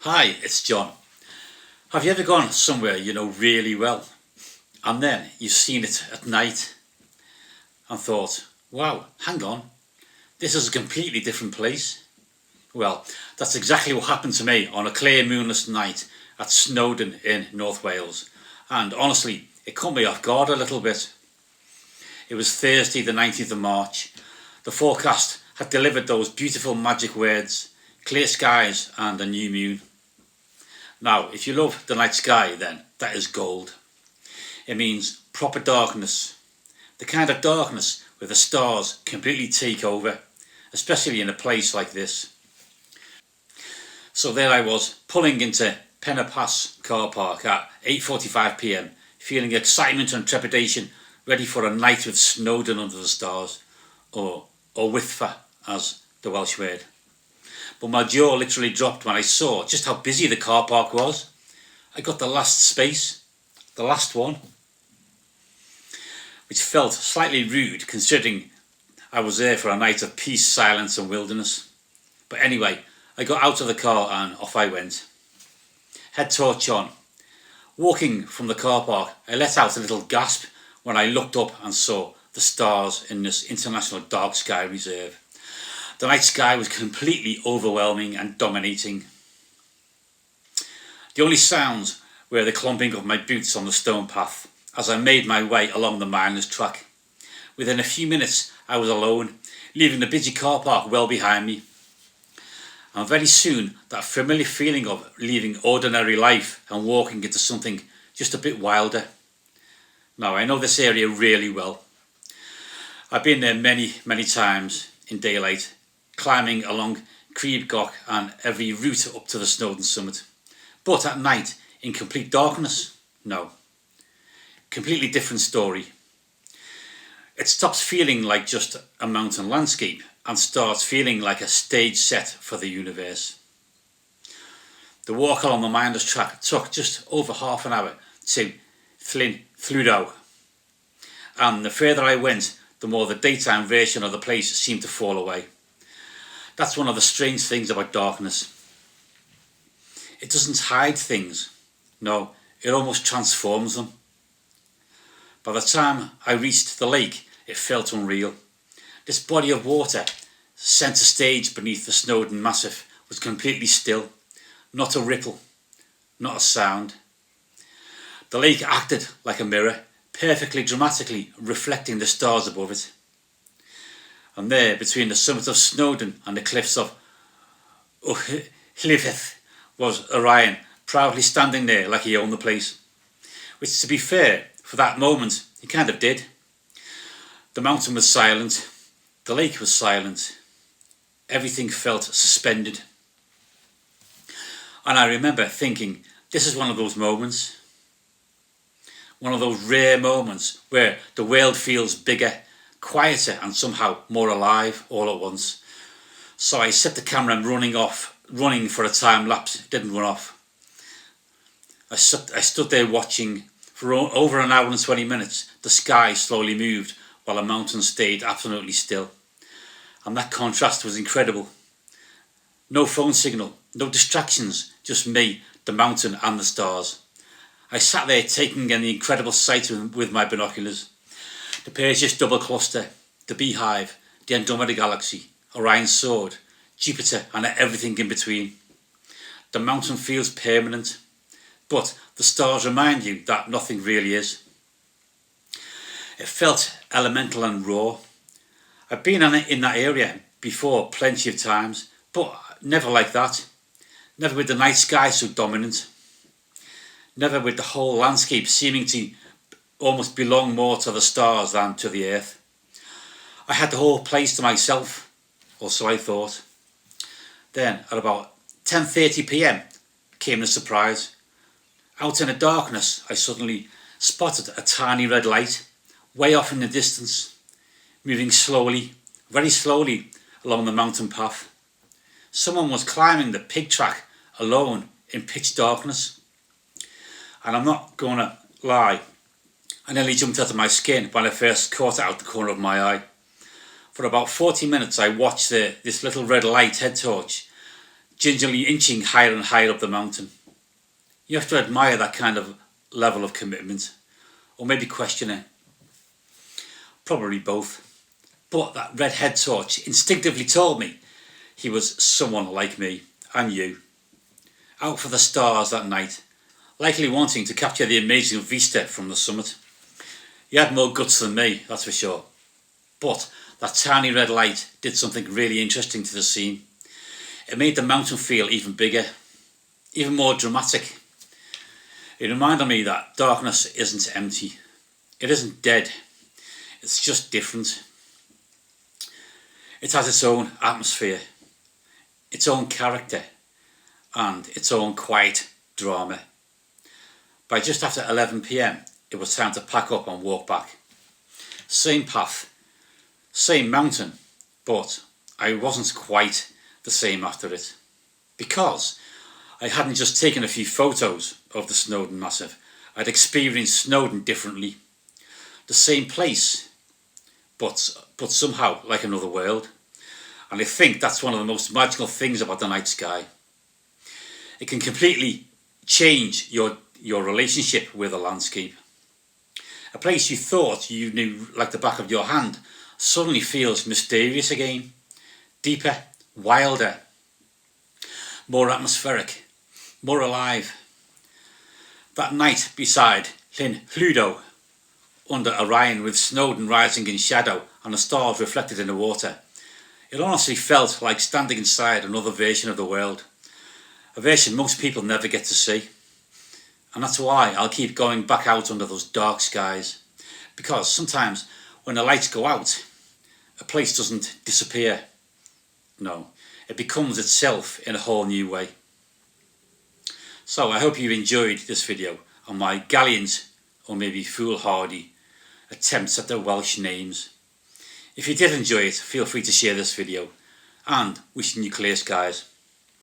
Hi, it's John. Have you ever gone somewhere you know really well and then you've seen it at night and thought, wow, hang on, this is a completely different place? Well, that's exactly what happened to me on a clear moonless night at Snowdon in North Wales, and honestly it caught me off guard a little bit. It was Thursday the 19th of March. The forecast had delivered those beautiful magic words, clear skies and a new moon. Now, if you love the night sky, then that is gold. It means proper darkness, the kind of darkness where the stars completely take over, especially in a place like this. So there I was, pulling into Penner Pass car park at 8:45 p.m, feeling excitement and trepidation, ready for a night with Snowdon under the stars, or Withfa, as the Welsh word. But my jaw literally dropped when I saw just how busy the car park was. I got the last space, the last one, which felt slightly rude considering I was there for a night of peace, silence and wilderness. But anyway, I got out of the car and off I went. Head torch on. Walking from the car park, I let out a little gasp when I looked up and saw the stars in this international dark sky reserve. The night sky was completely overwhelming and dominating. The only sounds were the clumping of my boots on the stone path as I made my way along the mindless track. Within a few minutes I was alone, leaving the busy car park well behind me. And very soon that familiar feeling of leaving ordinary life and walking into something just a bit wilder. Now I know this area really well. I've been there many times in daylight, climbing along Creebgoch and every route up to the Snowdon summit. But at night, in complete darkness, no. Completely different story. It stops feeling like just a mountain landscape and starts feeling like a stage set for the universe. The walk along the mindless track took just over half an hour to Llyn Llydaw, and the further I went, the more the daytime version of the place seemed to fall away. That's one of the strange things about darkness. It doesn't hide things. No, it almost transforms them. By the time I reached the lake, it felt unreal. This body of water, centre stage beneath the Snowdon Massif, was completely still. Not a ripple, not a sound. The lake acted like a mirror, perfectly dramatically reflecting the stars above it. And there, between the summit of Snowdon and the cliffs of Llyn Llydaw, was Orion, proudly standing there like he owned the place. Which, to be fair, for that moment, he kind of did. The mountain was silent, the lake was silent, everything felt suspended. And I remember thinking, this is one of those moments. One of those rare moments where the world feels bigger, quieter and somehow more alive all at once. So I set the camera and running for a time lapse. It didn't run off. I stood there watching for over an hour and 20 minutes. The sky slowly moved while the mountain stayed absolutely still. And that contrast was incredible. No phone signal, no distractions, just me, the mountain and the stars. I sat there taking in the incredible sight with my binoculars. The Perseus double cluster, the Beehive, the Andromeda Galaxy, Orion's sword, Jupiter and everything in between. The mountain feels permanent, but the stars remind you that nothing really is. It felt elemental and raw. I've been in that area before plenty of times, but never like that. Never with the night sky so dominant. Never with the whole landscape seeming to almost belong more to the stars than to the earth. I had the whole place to myself, or so I thought. Then at about 10:30 p.m. came the surprise. Out in the darkness I suddenly spotted a tiny red light way off in the distance, moving slowly, very slowly along the mountain path. Someone was climbing the pig track alone in pitch darkness. And I'm not gonna lie, I nearly jumped out of my skin when I first caught it out the corner of my eye. For about 40 minutes I watched this little red light head torch gingerly inching higher and higher up the mountain. You have to admire that kind of level of commitment, or maybe question it. Probably both. But that red head torch instinctively told me he was someone like me and you, out for the stars that night, likely wanting to capture the amazing vista from the summit. He had more guts than me, that's for sure. But that tiny red light did something really interesting to the scene. It made the mountain feel even bigger, even more dramatic. It reminded me that darkness isn't empty. It isn't dead. It's just different. It has its own atmosphere, its own character, and its own quiet drama. By just after 11 PM, it was time to pack up and walk back. Same path, same mountain, but I wasn't quite the same after it. Because I hadn't just taken a few photos of the Snowdon Massif, I'd experienced Snowdon differently. The same place, but somehow like another world. And I think that's one of the most magical things about the night sky. It can completely change your relationship with a landscape. A place you thought you knew like the back of your hand suddenly feels mysterious again, deeper, wilder, more atmospheric, more alive. That night beside Llyn Llydaw, under Orion with Snowdon rising in shadow and the stars reflected in the water, it honestly felt like standing inside another version of the world, a version most people never get to see. And that's why I'll keep going back out under those dark skies, because sometimes when the lights go out, a place doesn't disappear. No, it becomes itself in a whole new way. So I hope you enjoyed this video on my gallant, or maybe foolhardy, attempts at the Welsh names. If you did enjoy it, feel free to share this video, and wishing you clear skies.